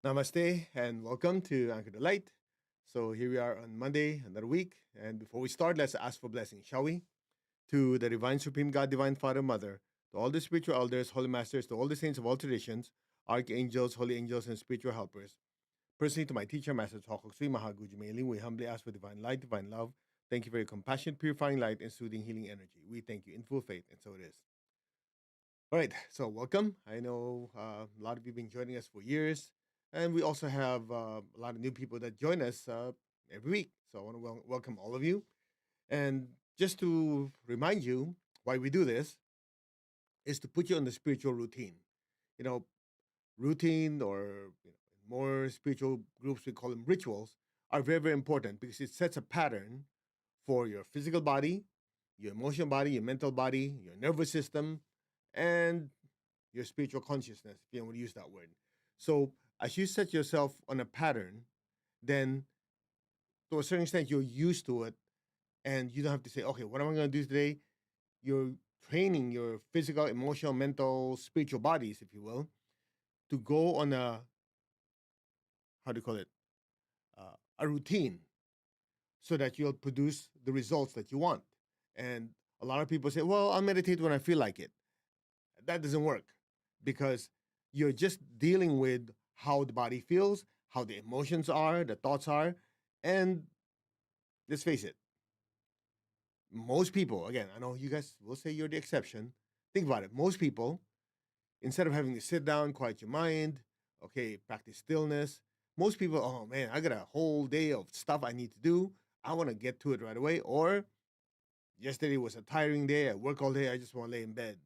Namaste and welcome to Anchor the Light. So here we are on Monday, another week. And before we start, let's ask for blessing, shall we? To the Divine Supreme God, Divine Father, Mother, to all the spiritual elders, holy masters, to all the saints of all traditions, archangels, holy angels, and spiritual helpers. Personally, to my teacher, Master Choco Sri Mahaguji Meli, we humbly ask for divine light, divine love. Thank you for your compassion, purifying light, and soothing healing energy. We thank you in full faith, and so it is. All right, so welcome. I know a lot of you have been joining us for years, and we also have a lot of new people that join us every week. So I want to welcome all of you. And just to remind you why we do this is to put you on the spiritual routine. You know, routine or more spiritual groups, we call them rituals, are very, very important because it sets a pattern for your physical body, your emotional body, your mental body, your nervous system, and your spiritual consciousness, if you want to use that word. So as you set yourself on a pattern, then to a certain extent you're used to it and you don't have to say, okay, what am I going to do today? You're training your physical, emotional, mental, spiritual bodies, if you will, to go on a, how do you call it, a routine so that you'll produce the results that you want. And a lot of people say, well, I'll meditate when I feel like it. That doesn't work because you're just dealing with how the body feels, how the emotions are, the thoughts are. And let's face it, most people, again, I know you guys will say you're the exception. Think about it. Most people, instead of having to sit down, quiet your mind, okay, practice stillness, most people, oh man, I got a whole day of stuff I need to do. I want to get to it right away. Or yesterday was a tiring day. I work all day. I just want to lay in bed.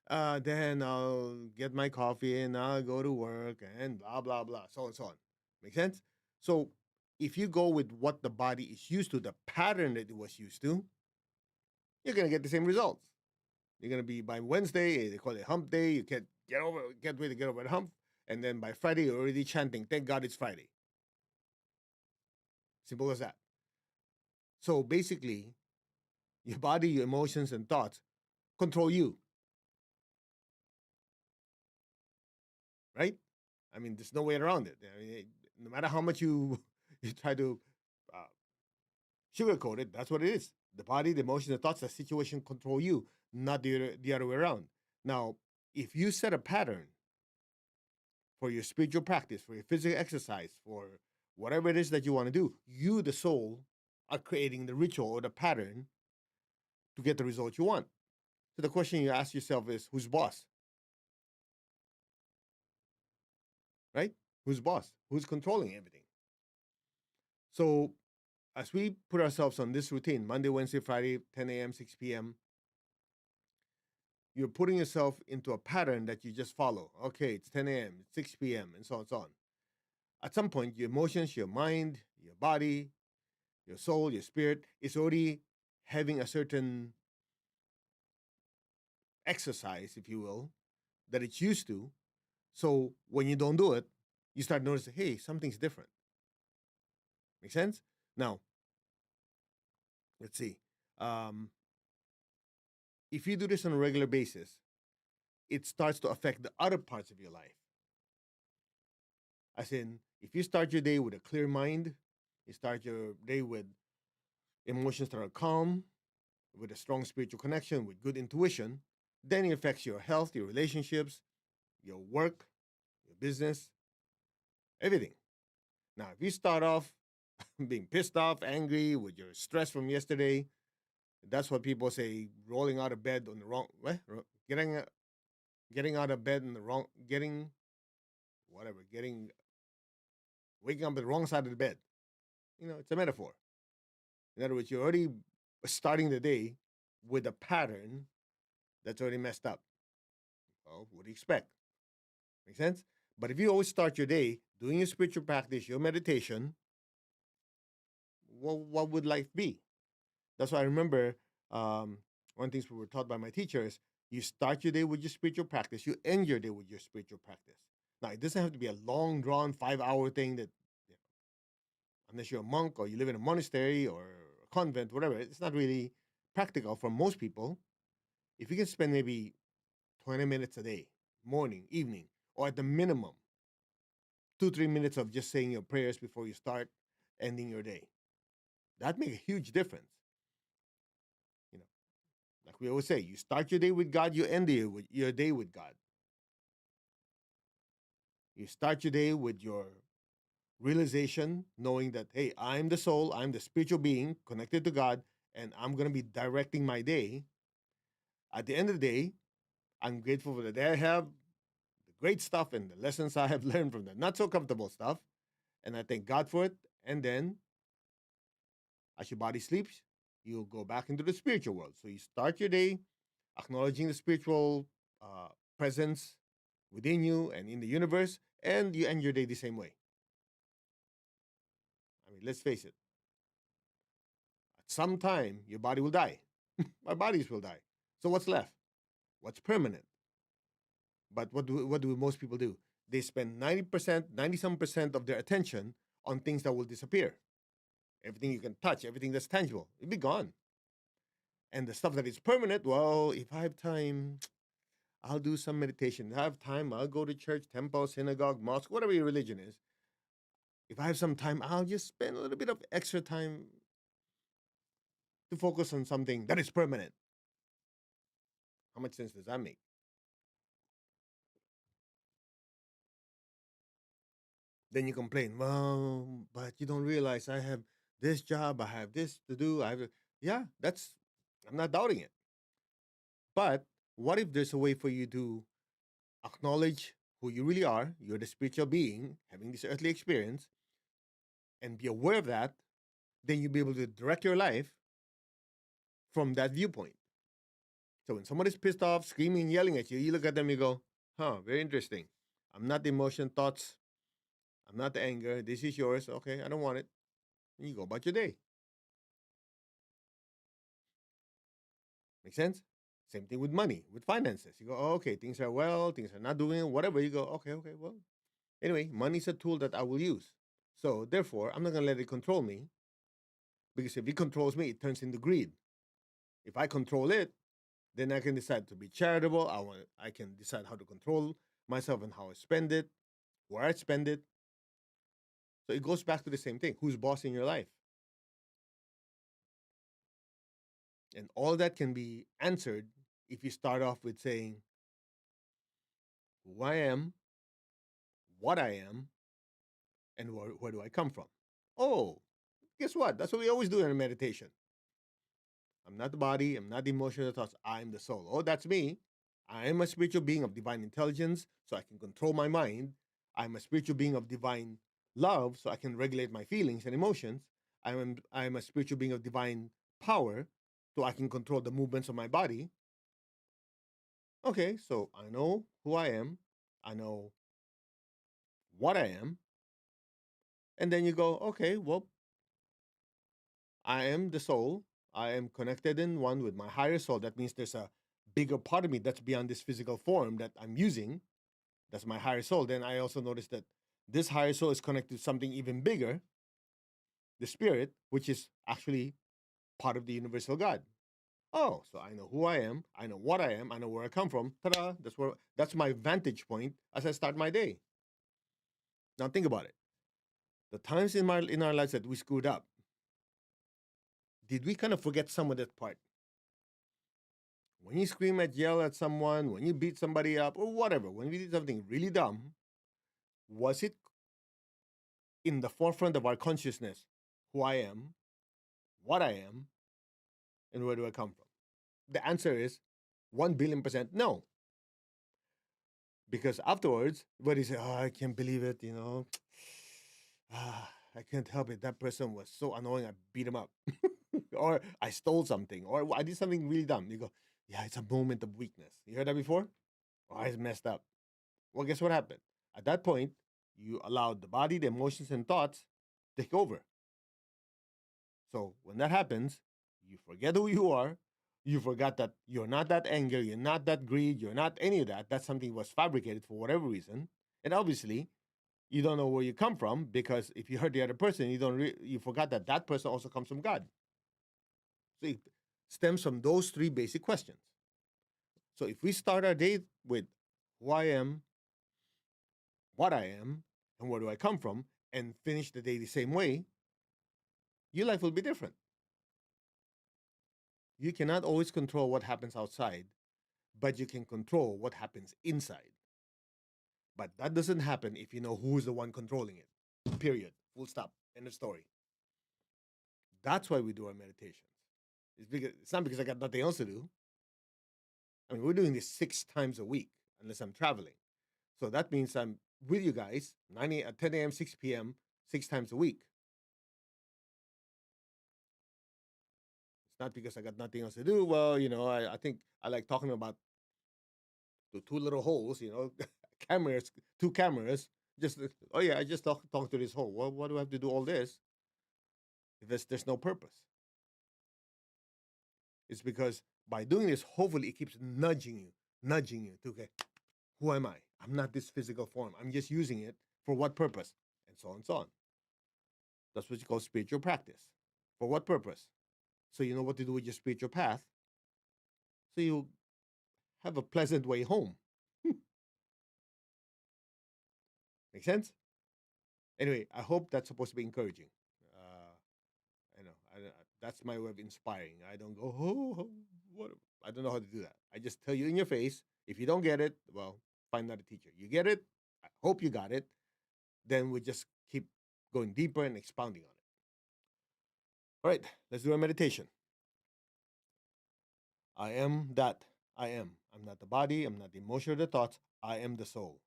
Then I'll get my coffee and I'll go to work and blah, blah, blah, so on and so on. Make sense? So if you go with what the body is used to, the pattern that it was used to, you're going to get the same results. You're going to be by Wednesday, they call it hump day. You can't wait to get over the hump. And then by Friday, you're already chanting, thank God it's Friday. Simple as that. So basically, your body, your emotions, and thoughts control you, right? I mean, there's no way around it. I mean, no matter how much you you try to uh, sugarcoat it, that's what it is. The body, the emotions, the thoughts, the situation control you, not the other way around. Now, if you set a pattern for your spiritual practice, for your physical exercise, for whatever it is that you want to do, you, the soul, are creating the ritual or the pattern to get the result you want. So the question you ask yourself is, who's boss, right? Who's boss? Who's controlling everything? So as we put ourselves on this routine, Monday, Wednesday, Friday, 10 a.m., 6 p.m., you're putting yourself into a pattern that you just follow. Okay, it's 10 a.m., it's 6 p.m., and so on and so on. At some point, your emotions, your mind, your body, your soul, your spirit is already having a certain exercise, if you will, that it's used to. So when you don't do it, you start noticing, hey, something's different. Make sense? Now, let's see. Um, if you do this on a regular basis, it starts to affect the other parts of your life. As in, if you start your day with a clear mind, you start your day with emotions that are calm, with a strong spiritual connection, with good intuition, then it affects your health, your relationships, your work, your business, everything. Now, if you start off being pissed off, angry, with your stress from yesterday, that's what people say rolling out of bed on the wrong, what? Getting out of bed in the wrong, getting, whatever, getting, waking up on the wrong side of the bed. It's a metaphor. In other words, you're already starting the day with a pattern that's already messed up. Well, what do you expect? Make sense? But if you always start your day doing your spiritual practice, your meditation, what would life be? That's why I remember one of the things we were taught by my teachers: you start your day with your spiritual practice, you end your day with your spiritual practice. Now, it doesn't have to be a long drawn 5 hour thing that, unless you're a monk or you live in a monastery or a convent, whatever, it's not really practical for most people. If you can spend maybe 20 minutes a day, morning, evening, or at the minimum 2 3 minutes of just saying your prayers before you start ending your day. That makes a huge difference. You know, like we always say, you start your day with God, you end your day with God. You start your day with your realization, knowing that, hey, I'm the soul, I'm the spiritual being connected to God, and I'm going to be directing my day. At the end of the day, I'm grateful for the day I have, the great stuff, and the lessons I have learned from the not so comfortable stuff. And I thank God for it. And then, as your body sleeps, you'll go back into the spiritual world. So you start your day acknowledging the spiritual presence within you and in the universe, and you end your day the same way. I mean, let's face it, at some time, your body will die. Our bodies will die. So what's left? What's permanent? But what do most people do? They spend 90%, 90 some percent of their attention on things that will disappear. Everything you can touch, everything that's tangible, it'll be gone. And the stuff that is permanent, well, if I have time, I'll do some meditation. If I have time, I'll go to church, temple, synagogue, mosque, whatever your religion is. If I have some time, I'll just spend a little bit of extra time to focus on something that is permanent. How much sense does that make? Then you complain, well, but you don't realize I have this job, I have this to do. Yeah, I'm not doubting it. But what if there's a way for you to acknowledge who you really are? You're the spiritual being having this earthly experience and be aware of that. Then you'll be able to direct your life from that viewpoint. So when somebody's pissed off, screaming, yelling at you, you look at them, you go, huh, very interesting. I'm not the emotion, thoughts. I'm not the anger. This is yours. Okay, I don't want it. And you go about your day. Make sense? Same thing with money, with finances. You go, oh, okay, things are well, things are not doing whatever. You go, okay, well. Anyway, money is a tool that I will use. So therefore, I'm not gonna let it control me because if it controls me, it turns into greed. If I control it, then I can decide to be charitable. I can decide how to control myself and how I spend it, where I spend it. So it goes back to the same thing. Who's boss in your life? And all that can be answered if you start off with saying who I am, what I am, and where do I come from? Oh, guess what? That's what we always do in a meditation. I'm not the body, I'm not the emotional thoughts, I'm the soul. Oh, that's me. I am a spiritual being of divine intelligence, so I can control my mind. I'm a spiritual being of divine love, so I can regulate my feelings and emotions. I'm a spiritual being of divine power, so I can control the movements of my body. Okay, so I know who I am, I know what I am, and then you go, okay, well, I am the soul. I am connected in one with my higher soul. That means there's a bigger part of me that's beyond this physical form that I'm using. That's my higher soul. Then I also noticed that this higher soul is connected to something even bigger, the spirit, which is actually part of the universal God. Oh, so I know who I am, I know what I am, I know where I come from. Ta-da! That's my vantage point as I start my day. Now think about it. The times in our lives that we screwed up, did we kind of forget some of that part? When you scream at yell at someone, when you beat somebody up, or whatever, when we did something really dumb, was it in the forefront of our consciousness who I am, what I am, and where do I come from? The answer is 1 billion% no. Because afterwards, everybody say, oh, I can't believe it, I can't help it. That person was so annoying, I beat him up. Or I stole something, or I did something really dumb. You go, yeah, it's a moment of weakness. You heard that before? Oh, I messed up. Well, guess what happened? At that point, you allowed the body, the emotions, and thoughts to take over. So when that happens, you forget who you are. You forgot that you're not that anger, you're not that greed, you're not any of that. That's something that was fabricated for whatever reason. And obviously, you don't know where you come from because if you hurt the other person, you forgot that that person also comes from God. So it stems from those three basic questions. So if we start our day with who I am, what I am, and where do I come from, and finish the day the same way, your life will be different. You cannot always control what happens outside, but you can control what happens inside. But that doesn't happen if you know who is the one controlling it. Period. Full stop. End of story. That's why we do our meditations. It's not because I got nothing else to do. I mean, we're doing this 6 times a week, unless I'm traveling. So that means I'm with you guys 10 a.m., 6 p.m., 6 times a week. It's not because I got nothing else to do. Well, I think I like talking about the two little holes, cameras, two cameras. Just, oh yeah, I just talk to this hole. Well, what do I have to do all this if there's no purpose? It's because by doing this, hopefully it keeps nudging you to, okay, who am I? I'm not this physical form. I'm just using it for what purpose? And so on and so on. That's what you call spiritual practice. For what purpose? So you know what to do with your spiritual path. So you have a pleasant way home. Make sense? Anyway, I hope that's supposed to be encouraging. I know. That's my way of inspiring. I don't go, oh, what? I don't know how to do that. I just tell you in your face. If you don't get it, well, find another teacher. You get it? I hope you got it. Then we just keep going deeper and expounding on it. All right, let's do a meditation. I am that I am. I'm not the body. I'm not the emotion or the thoughts. I am the soul.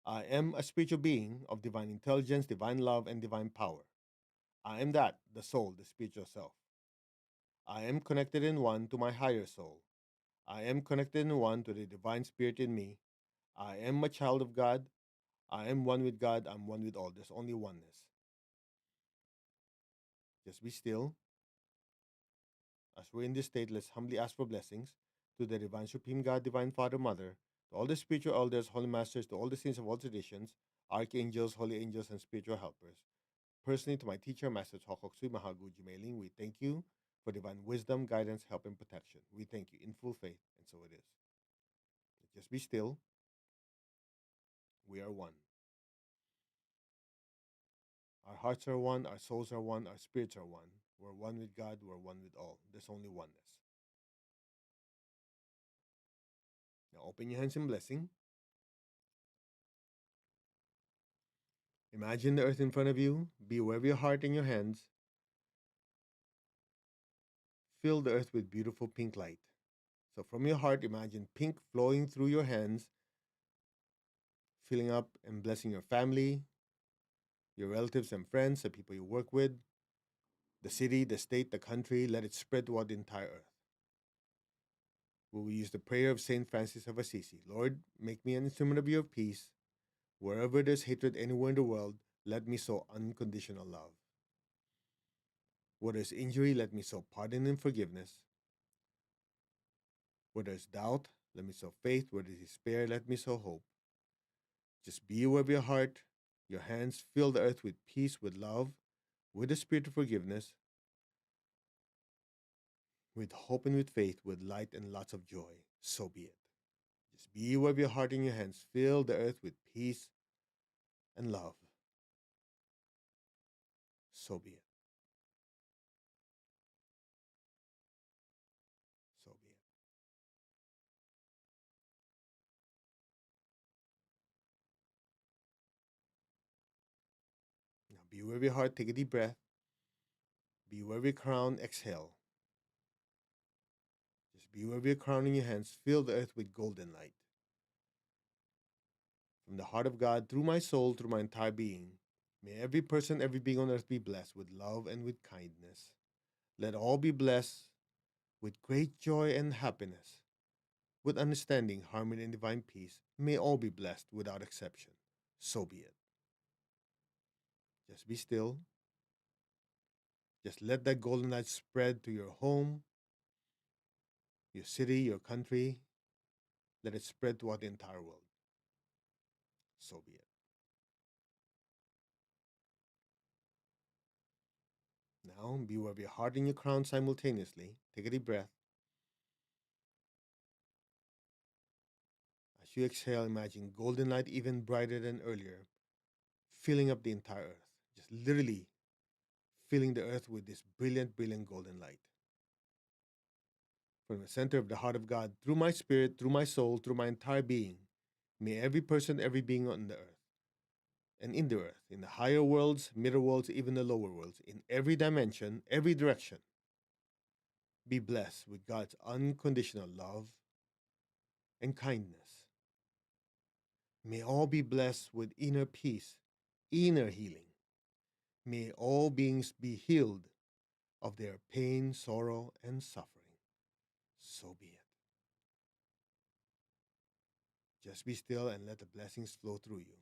I am a spiritual being of divine intelligence, divine love, and divine power. I am that, the soul, the spiritual self. I am connected in one to my higher soul. I am connected in one to the divine spirit in me. I am a child of God. I am one with God. I'm one with all. There's only oneness. Just be still. As we're in this state, let's humbly ask for blessings to the divine supreme God, divine Father, Mother, to all the spiritual elders, holy masters, to all the saints of all traditions, archangels, holy angels, and spiritual helpers. Personally, to my teacher, Master Chokoksui Mahaguji Mailing, we thank you for divine wisdom, guidance, help, and protection. We thank you in full faith, and so it is. Just be still. We are one. Our hearts are one, our souls are one, our spirits are one. We're one with God, we're one with all. There's only oneness. Now open your hands in blessing. Imagine the earth in front of you. Be aware of your heart and your hands. Fill the earth with beautiful pink light. So from your heart, imagine pink flowing through your hands, filling up and blessing your family, your relatives and friends, the people you work with, the city, the state, the country. Let it spread throughout the entire earth. We will use the prayer of Saint Francis of Assisi. Lord, make me an instrument of your peace. Wherever there's hatred anywhere in the world, let me sow unconditional love. Where there's injury, let me sow pardon and forgiveness. Where there's doubt, let me sow faith. Where there's despair, let me sow hope. Just be aware of your heart. Your hands fill the earth with peace, with love, with the spirit of forgiveness, with hope and with faith, with light and lots of joy. So be it. Just be aware of your heart and your hands. Fill the earth with peace and love. So be it. So be it. Now be aware of your heart. Take a deep breath. Be aware of your crown. Exhale. Just be aware of your crown in your hands. Fill the earth with golden light. From the heart of God, through my soul, through my entire being, may every person, every being on earth be blessed with love and with kindness. Let all be blessed with great joy and happiness, with understanding, harmony, and divine peace. May all be blessed without exception. So be it. Just be still. Just let that golden light spread to your home, your city, your country. Let it spread throughout the entire world. So be it. Now, be aware of your heart and your crown simultaneously. Take a deep breath. As you exhale, imagine golden light even brighter than earlier, filling up the entire earth, just literally filling the earth with this brilliant, brilliant golden light. From the center of the heart of God, through my spirit, through my soul, through my entire being, may every person, every being on the earth and in the earth, in the higher worlds, middle worlds, even the lower worlds, in every dimension, every direction, be blessed with God's unconditional love and kindness. May all be blessed with inner peace, inner healing. May all beings be healed of their pain, sorrow, and suffering. So be it. Just be still and let the blessings flow through you.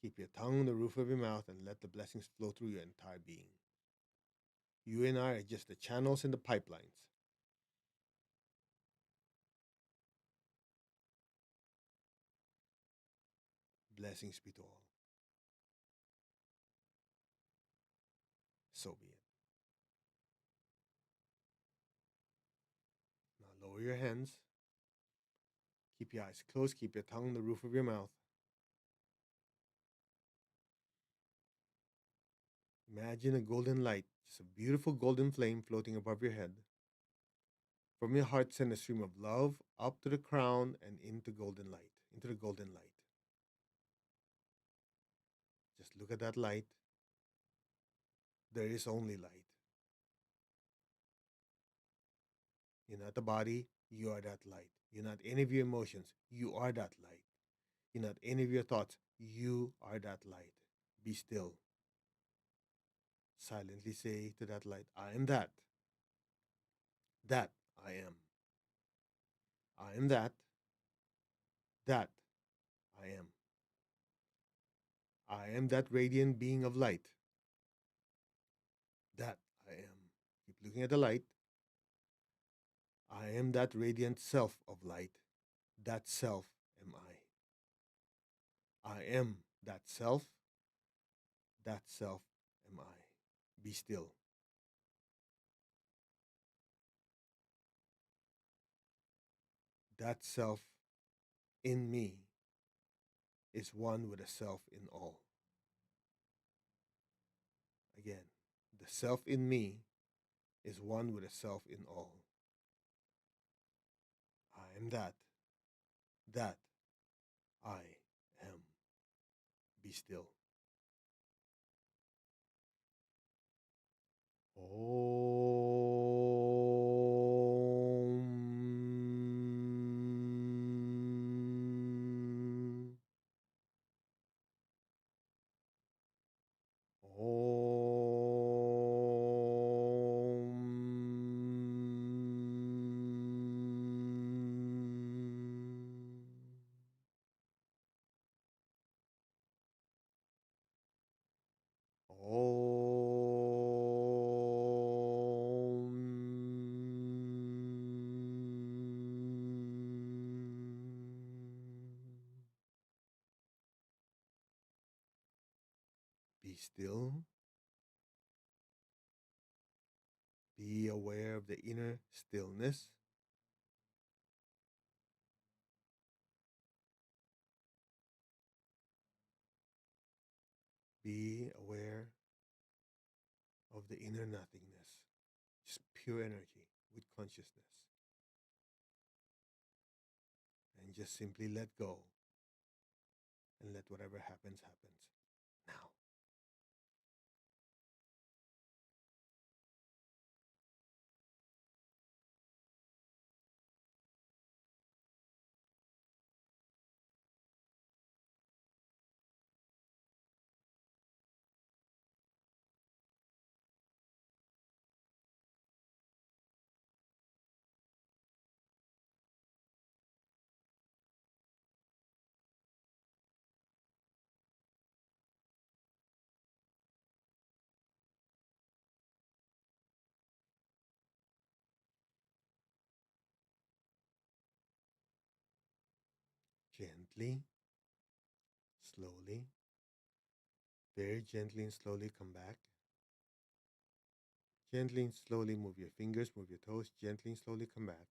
Keep your tongue on the roof of your mouth and let the blessings flow through your entire being. You and I are just the channels and the pipelines. Blessings be to all. So be it. Now lower your hands. Keep your eyes closed. Keep your tongue on the roof of your mouth. Imagine a golden light, just a beautiful golden flame floating above your head. From your heart, send a stream of love up to the crown and into golden light, into the golden light. Just look at that light. There is only light. You're not the body, you are that light. You're not any of your emotions, you are that light. You're not any of your thoughts, you are that light. Be still. Silently say to that light, I am that. That I am. I am that. That I am. I am that radiant being of light. That I am. Keep looking at the light. I am that radiant self of light. That self am I. I am that self. That self am I. Be still. That self in me is one with the self in all. Again, the self in me is one with the self in all. I am that. That I am. Be still. Om. Om. Om. Be still. Be aware of the inner stillness. Be aware of the inner nothingness. Just pure energy with consciousness. And just simply let go and let whatever happens, happens. Now. Gently, slowly, very gently and slowly come back. Gently and slowly move your fingers, move your toes. Gently and slowly come back.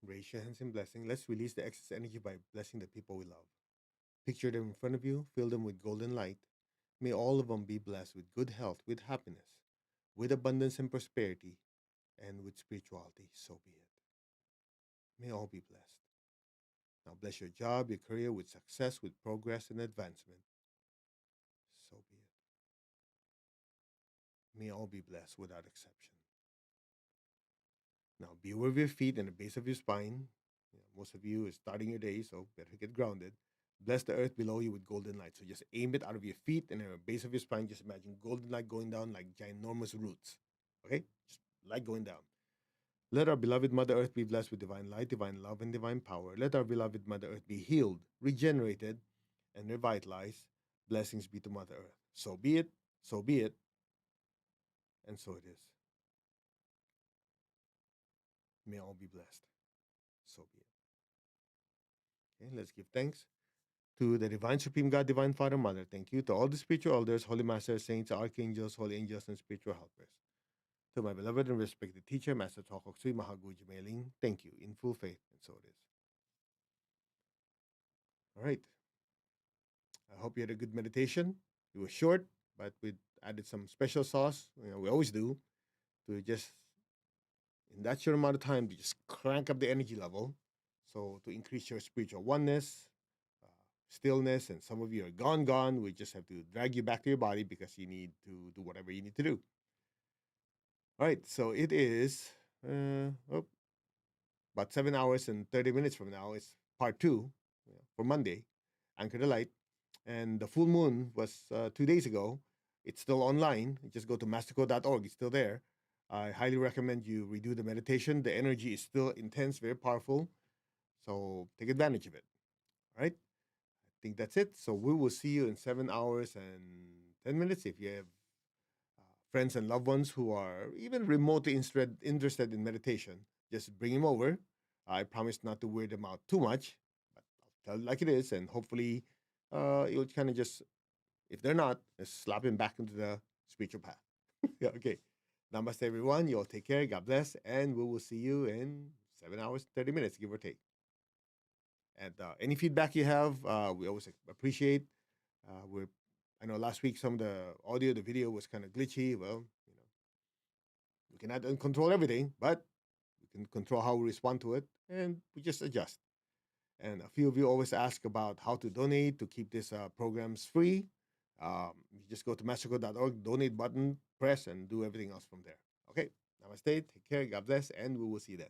Raise your hands in blessing. Let's release the excess energy by blessing the people we love. Picture them in front of you, fill them with golden light. May all of them be blessed with good health, with happiness, with abundance and prosperity, and with spirituality. So be it. May all be blessed. Now bless your job, your career with success, with progress and advancement. So be it. May all be blessed without exception. Now be aware of your feet and the base of your spine. Most of you is starting your day, so better get grounded. Bless the earth below you with golden light. So just aim it out of your feet and the base of your spine. Just imagine golden light going down like ginormous roots. Okay? Just light going down. Let our beloved Mother Earth be blessed with divine light, divine love, and divine power. Let our beloved Mother Earth be healed, regenerated, and revitalized. Blessings be to Mother Earth. So be it, and so it is. May all be blessed. So be it. Okay, let's give thanks to the Divine Supreme God, Divine Father, Mother. Thank you to all the spiritual elders, holy masters, saints, archangels, holy angels, and spiritual helpers. To my beloved and respected teacher, Master Chokok Sui Mahaguji Mailing, thank you in full faith, and so it is. All right. I hope you had a good meditation. It was short, but we added some special sauce. We always do to just in that short amount of time to just crank up the energy level. So to increase your spiritual oneness, uh, stillness, and some of you are gone. We just have to drag you back to your body because you need to do whatever you need to do. All right. So it is about 7 hours and 30 minutes from now. It's part two for Monday. Anchor the Light. And the full moon was 2 days ago. It's still online. Just go to masterco.org. It's still there. I highly recommend you redo the meditation. The energy is still intense, very powerful. So take advantage of it. All right. I think that's it. So we will see you in 7 hours and 10 minutes. If you have friends and loved ones who are even remotely interested in meditation, just bring them over. I promise not to wear them out too much, but I'll tell it like it is. And hopefully, you'll kind of just if they're not, just slap him back into the spiritual path. Yeah, okay. Namaste, everyone. You all take care. God bless. And we will see you in 7 hours, 30 minutes, give or take. And any feedback you have, we always appreciate. We're, I know last week some of the audio, the video was kind of glitchy. Well, we cannot control everything, but we can control how we respond to it, and we just adjust. And a few of you always ask about how to donate to keep these programs free. You just go to mastercode.org, donate button, press, and do everything else from there. Okay. Namaste. Take care. God bless. And we will see you then.